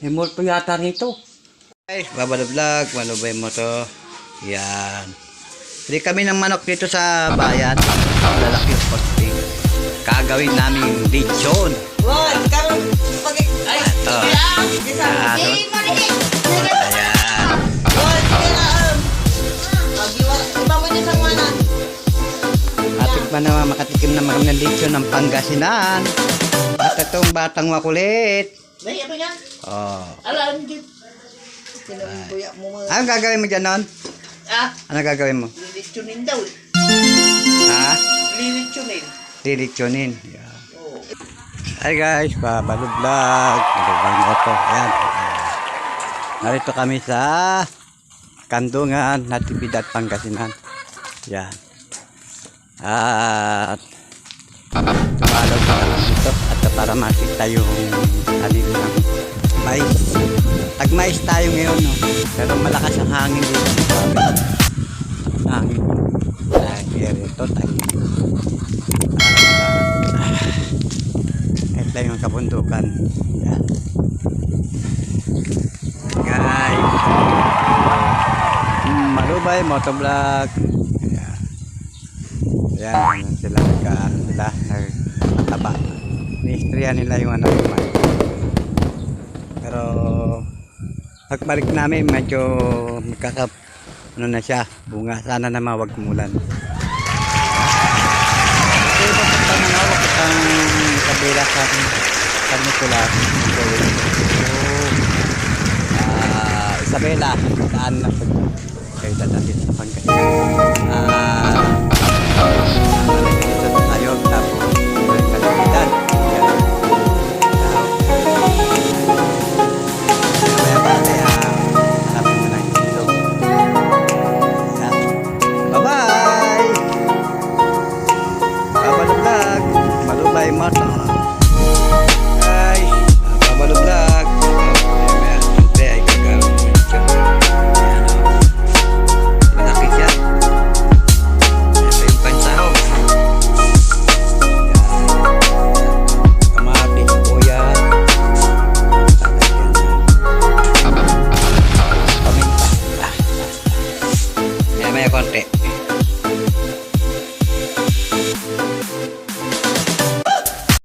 May multo yata rito. Ay, Babalo Vlog, malubay mo to. Yan. Hindi kami ng manok dito sa bayan. Lalaki yung posting. Kagawin namin lechon. Wag, kang pag ay, ito. Ayan. wag, iba mo din sa mana. Atik pa naman makatikim na kami ng lechon ng Pangasinan. At itong batang makulit. Nay, ano yan? Oh. Alam din. Tinambuya mo mga. Anong gagawin mo dyan nun? Ah, Ano gagawin mo? lilitsunin daw. Ha? Lilitsunin. Lilitsunin. Yan. Oo. Hi guys, Babalo Vlog. Malubay mo to. Ayan. Narito kami sa Kandungan, Natividad, Pangasinan. Yan. At tumalog na kami dito at para makita yung alin ng mais. Tag-mais tayo ngayon, no? Pero malakas ang hangin dito. Hangin. Dahil ito tayo. Ito yung kabundukan. Yan. Guys. Malubay, motovlog. Ayan. Ayan, sila nagtaba. Ni-istorya nila yung ano yung mic. Pero pagbalik namin medyo ano na siya, bunga. Sana naman wag kumulan. Kasi papunta na nga, wag ang kabila sa Carnicola. Isabela, saan na po kayo dadating sa Pangasinan. Dito tayo, tapos Natividad. Kaya pa kaya hanapin mo ng ilog. Bye-bye! Babalo Vlog, malubay mo to. Guys, Babalo Vlog. Siyempre ay gagawin mo ito. Ayan o. Malaki siya. Ito yung pansahog. Kamatis, kuya. Paminta. Maya konti.